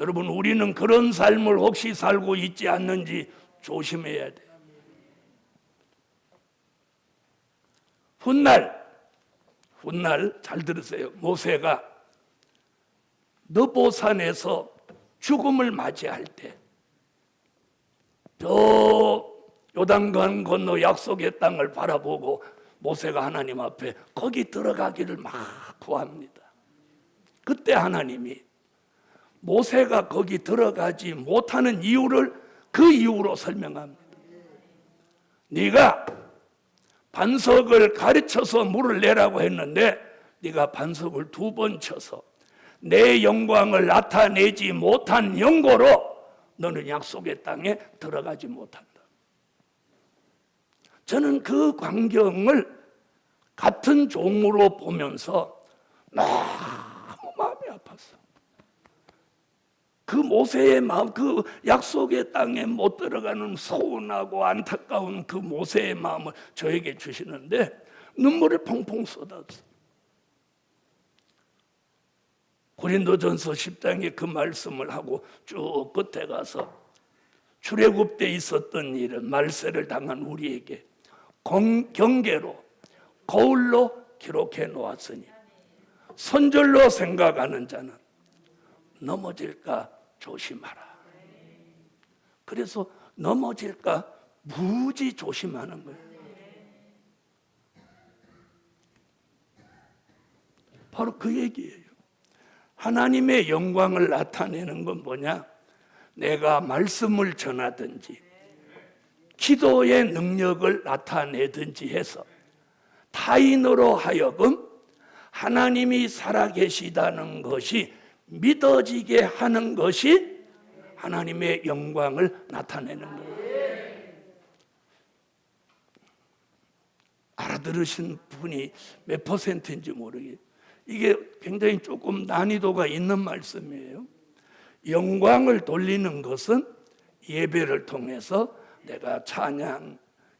여러분, 우리는 그런 삶을 혹시 살고 있지 않는지 조심해야 돼요. 훗날 잘 들으세요. 모세가 느보산에서 죽음을 맞이할 때 저 요단강 건너 약속의 땅을 바라보고 모세가 하나님 앞에 거기 들어가기를 막 구합니다. 그때 하나님이 모세가 거기 들어가지 못하는 이유를 그 이유로 설명합니다. 네가 반석을 가르쳐서 물을 내라고 했는데 네가 반석을 2번 쳐서 내 영광을 나타내지 못한 영고로 너는 약속의 땅에 들어가지 못한다. 저는 그 광경을 같은 종으로 보면서 너무 마음이 아팠어. 그 모세의 마음, 그 약속의 땅에 못 들어가는 서운하고 안타까운 그 모세의 마음을 저에게 주시는데 눈물을 펑펑 쏟았어. 고린도전서 10장에 그 말씀을 하고 쭉 끝에 가서 출애굽 때 있었던 일은 말세를 당한 우리에게 경계로 거울로 기록해 놓았으니 손절로 생각하는 자는 넘어질까 조심하라. 그래서 넘어질까 무지 조심하는 거예요. 바로 그 얘기예요. 하나님의 영광을 나타내는 건 뭐냐? 내가 말씀을 전하든지 기도의 능력을 나타내든지 해서 타인으로 하여금 하나님이 살아계시다는 것이 믿어지게 하는 것이 하나님의 영광을 나타내는 거예요. 알아들으신 분이 몇 %인지 모르겠어요. 이게 굉장히 조금 난이도가 있는 말씀이에요. 영광을 돌리는 것은 예배를 통해서 내가 찬양,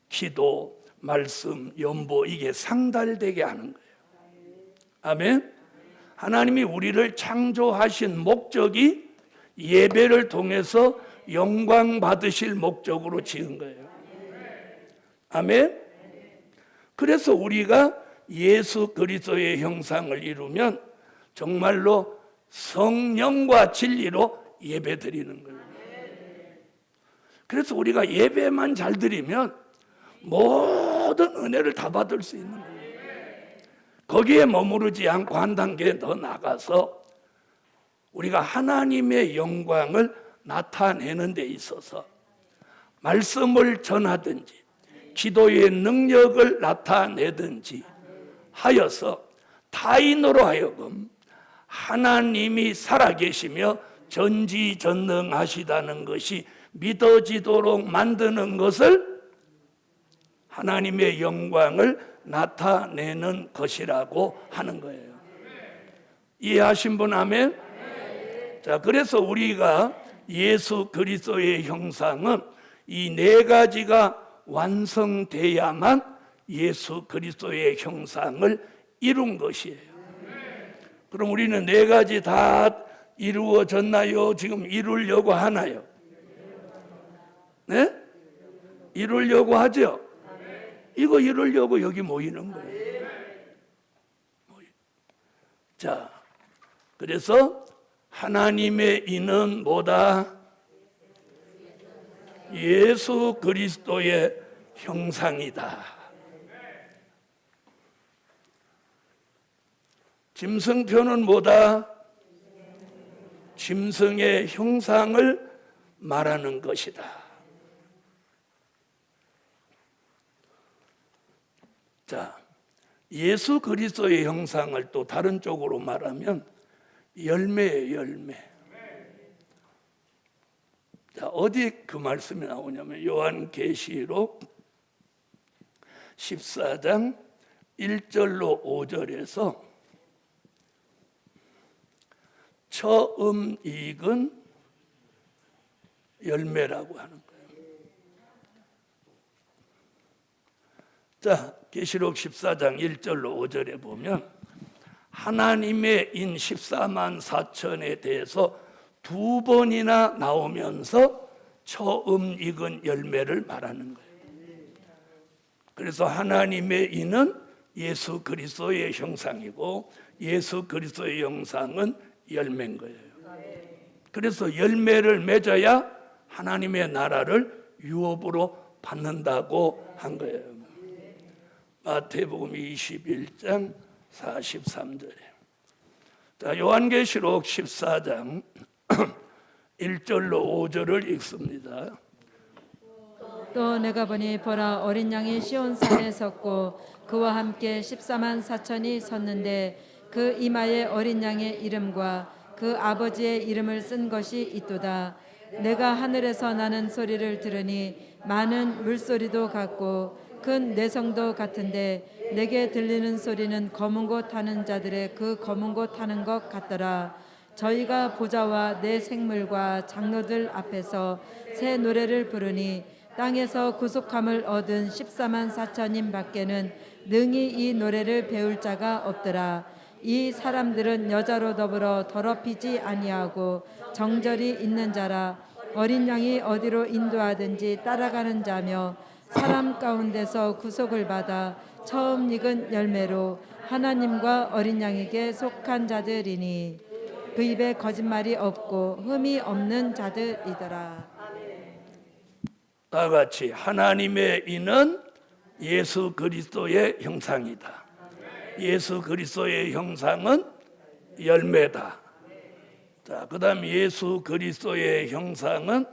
기도, 말씀, 연보 이게 상달되게 하는 거예요. 아멘. 하나님이 우리를 창조하신 목적이 예배를 통해서 영광 받으실 목적으로 지은 거예요. 아멘. 그래서 우리가 예수 그리스도의 형상을 이루면 정말로 성령과 진리로 예배 드리는 거예요. 그래서 우리가 예배만 잘 드리면 모든 은혜를 다 받을 수 있는 거예요. 거기에 머무르지 않고 한 단계 더 나가서 우리가 하나님의 영광을 나타내는 데 있어서 말씀을 전하든지 기도의 능력을 나타내든지 하여서 타인으로 하여금 하나님이 살아계시며 전지전능하시다는 것이 믿어지도록 만드는 것을 하나님의 영광을 나타내는 것이라고 하는 거예요. 이해하신 분 아멘? 자, 그래서 우리가 예수 그리스도의 형상은 이 4가지가 완성돼야만 예수 그리스도의 형상을 이룬 것이에요. 그럼 우리는 4가지 다 이루어졌나요? 지금 이루려고 하나요? 네? 이루려고 하죠? 이거 이루려고 여기 모이는 거예요. 자, 그래서 하나님의 이는 뭐다? 예수 그리스도의 형상이다. 짐승표는 뭐다? 짐승의 형상을 말하는 것이다. 자, 예수 그리스도의 형상을 또 다른 쪽으로 말하면 열매예요, 열매. 자, 어디 그 말씀이 나오냐면 요한계시록 14장 1절로 5절에서 처음 익은 열매라고 하는 거예요. 자, 계시록 14장 1절로 5절에 보면 하나님의 인 14만 4천에 대해서 2번이나 나오면서 처음 익은 열매를 말하는 거예요. 그래서 하나님의 인은 예수 그리스도의 형상이고 예수 그리스도의 형상은 열매인 거예요. 그래서 열매를 맺어야 하나님의 나라를 유업으로 받는다고 한 거예요. 마태복음 21장 43절에. 자, 요한계시록 14장 1절로 5절을 읽습니다. 또 내가 보니 보라 어린 양이 시온산에 섰고 그와 함께 14만 4천이 섰는데 그 이마에 어린 양의 이름과 그 아버지의 이름을 쓴 것이 있도다. 내가 하늘에서 나는 소리를 들으니 많은 물소리도 같고 큰 내성도 같은데 내게 들리는 소리는 검은 곳 타는 자들의 그 검은 곳 타는 것 같더라. 저희가 보좌와 내 생물과 장로들 앞에서 새 노래를 부르니 땅에서 구속함을 얻은 14만 4천인 밖에는 능히 이 노래를 배울 자가 없더라. 이 사람들은 여자로 더불어 더럽히지 아니하고 정절이 있는 자라. 어린 양이 어디로 인도하든지 따라가는 자며 사람 가운데서 구속을 받아 처음 익은 열매로 하나님과 어린 양에게 속한 자들이니 그 입에 거짓말이 없고 흠이 없는 자들이더라. 다 같이 하나님의 이는 예수 그리스도의 형상이다. 예수 그리스도의 형상은 열매다. 자, 그다음 예수 그리스도의 형상은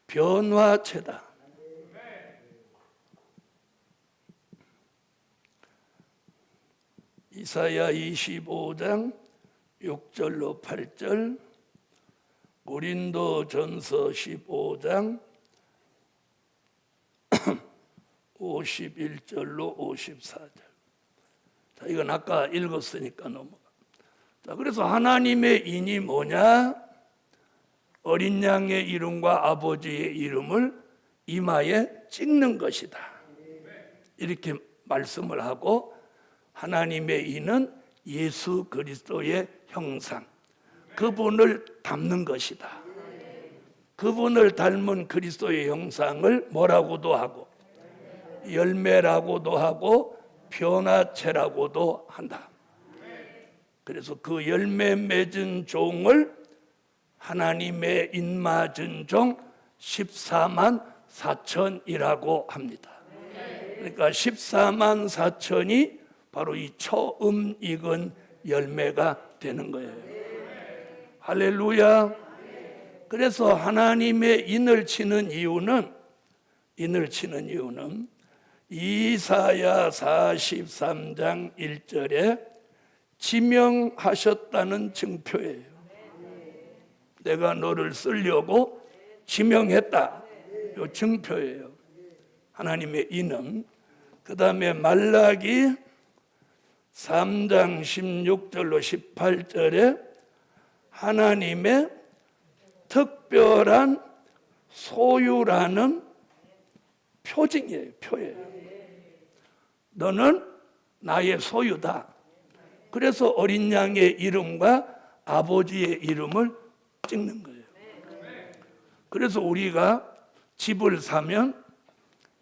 변화체다. 이사야 25장 6절로 8절, 고린도전서 15장 51절로 54절. 자, 이건 아까 읽었으니까 넘어가. 자, 그래서 하나님의 인이 뭐냐? 어린 양의 이름과 아버지의 이름을 이마에 찍는 것이다. 이렇게 말씀을 하고, 하나님의 인은 예수 그리스도의 형상, 그분을 닮는 것이다. 그분을 닮은 그리스도의 형상을 뭐라고도 하고 열매라고도 하고 변화체라고도 한다. 그래서 그 열매 맺은 종을 하나님의 인맞은 종 14만 4천이라고 합니다. 그러니까 14만 4천이 바로 이 처음 익은 열매가 되는 거예요. 할렐루야. 그래서 하나님의 인을 치는 이유는 이사야 43장 1절에 지명하셨다는 증표예요. 내가 너를 쓰려고 지명했다. 이 증표예요. 하나님의 인은. 그 다음에 말라기 3장 16절로 18절에 하나님의 특별한 소유라는 표징이에요. 표예요. 너는 나의 소유다. 그래서 어린 양의 이름과 아버지의 이름을 찍는 거예요. 그래서 우리가 집을 사면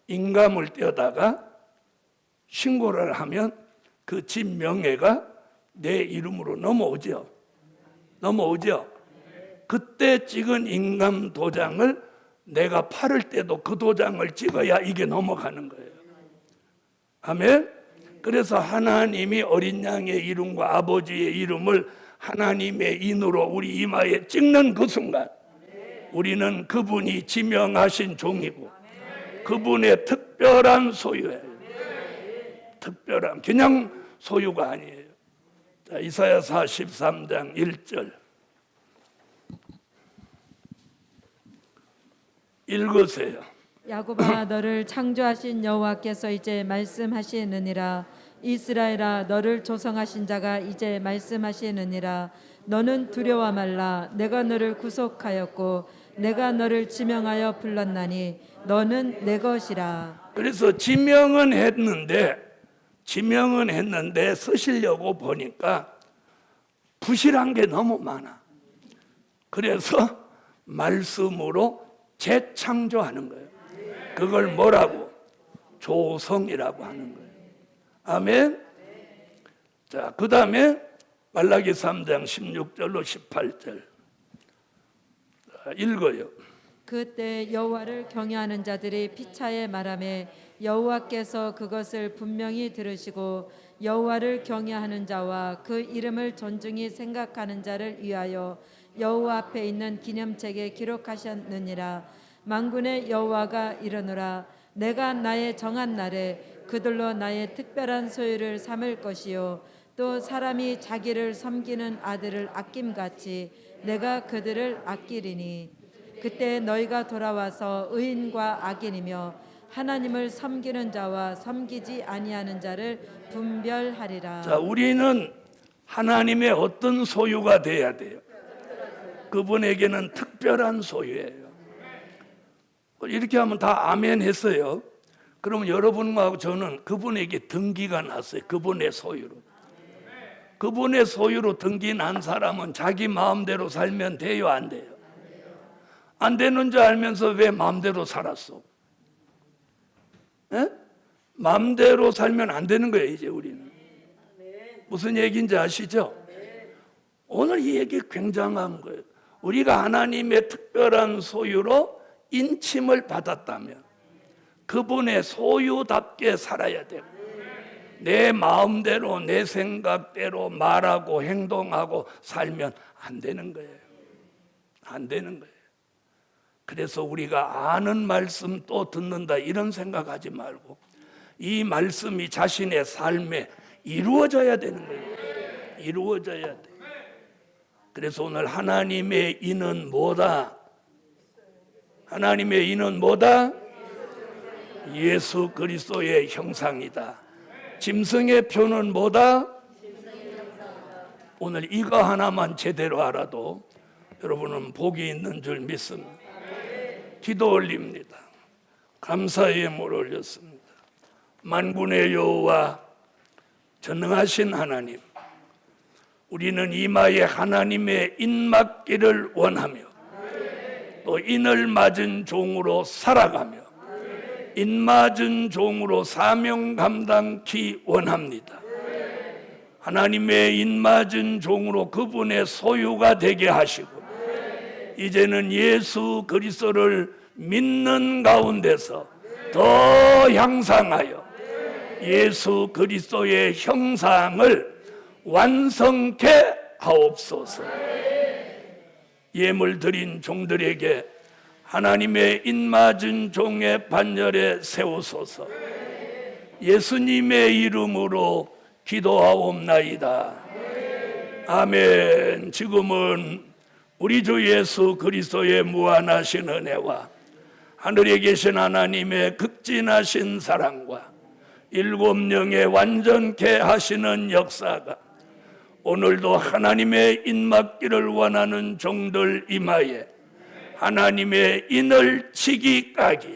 인감을 떼어다가 신고를 하면 그 집 명예가 내 이름으로 넘어오죠. 그때 찍은 인감 도장을 내가 팔을 때도 그 도장을 찍어야 이게 넘어가는 거예요. 아멘. 그래서 하나님이 어린 양의 이름과 아버지의 이름을 하나님의 인으로 우리 이마에 찍는 그 순간 우리는 그분이 지명하신 종이고 그분의 특별한 소유예요. 특별한, 그냥 소유가 아니에요. 자, 이사야 43장 1절 읽으세요. 야곱아 너를 창조하신 여호와께서 이제 말씀하시느니라. 이스라엘아 너를 조성하신 자가 이제 말씀하시느니라. 너는 두려워 말라. 내가 너를 구속하였고 내가 너를 지명하여 불렀나니 너는 내 것이라. 그래서 지명은 했는데 쓰시려고 보니까 부실한 게 너무 많아. 그래서 말씀으로 재창조하는 거예요. 그걸 뭐라고? 조성이라고 하는 거예요. 아멘. 자, 그 다음에 말라기 3장 16절로 18절 읽어요. 그때 여호와를 경외하는 자들이 피차에 말하매 여호와께서 그것을 분명히 들으시고 여호와를 경외하는 자와 그 이름을 존중히 생각하는 자를 위하여 여호와 앞에 있는 기념책에 기록하셨느니라. 만군의 여호와가 이르노라. 내가 나의 정한 날에 그들로 나의 특별한 소유를 삼을 것이요 또 사람이 자기를 섬기는 아들을 아낌같이 내가 그들을 아끼리니 그때 너희가 돌아와서 의인과 악인이며 하나님을 섬기는 자와 섬기지 아니하는 자를 분별하리라. 자, 우리는 하나님의 어떤 소유가 돼야 돼요? 그분에게는 특별한 소유예요. 이렇게 하면 다 아멘 했어요. 그러면 여러분하고 저는 그분에게 등기가 났어요. 그분의 소유로. 그분의 소유로 등기 난 사람은 자기 마음대로 살면 돼요, 안 돼요? 안 되는 줄 알면서 왜 마음대로 살았어? 에? 마음대로 살면 안 되는 거예요, 이제 우리는. 무슨 얘기인지 아시죠? 오늘 이 얘기 굉장한 거예요. 우리가 하나님의 특별한 소유로 인침을 받았다면 그분의 소유답게 살아야 돼요. 내 마음대로 내 생각대로 말하고 행동하고 살면 안 되는 거예요. 안 되는 거예요. 그래서 우리가 아는 말씀 또 듣는다 이런 생각하지 말고 이 말씀이 자신의 삶에 이루어져야 되는 거예요. 이루어져야 돼. 그래서 오늘 하나님의 이는 뭐다? 하나님의 이는 뭐다? 예수 그리스도의 형상이다. 짐승의 표는 뭐다? 오늘 이거 하나만 제대로 알아도 여러분은 복이 있는 줄 믿습니다. 기도 올립니다. 감사의 물 올렸습니다. 만군의 여호와 전능하신 하나님, 우리는 이마에 하나님의 인 맞기를 원하며 또 인을 맞은 종으로 살아가며 인 맞은 종으로 사명 감당키 원합니다. 하나님의 인 맞은 종으로 그분의 소유가 되게 하시고 이제는 예수 그리스도를 믿는 가운데서 더 향상하여 예수 그리스도의 형상을 완성케 하옵소서. 예물 드린 종들에게 하나님의 인맞은 종의 반열에 세우소서. 예수님의 이름으로 기도하옵나이다. 아멘. 지금은 우리 주 예수 그리스도의 무한하신 은혜와 하늘에 계신 하나님의 극진하신 사랑과 일곱 영의 완전케 하시는 역사가 오늘도 하나님의 인 맞기를 원하는 종들 이마에 하나님의 인을 치기 까기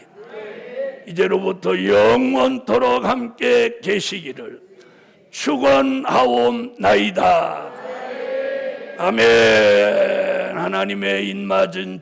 이제로부터 영원토록 함께 계시기를 축원하옵나이다. 아멘. 하나님의 인 맞은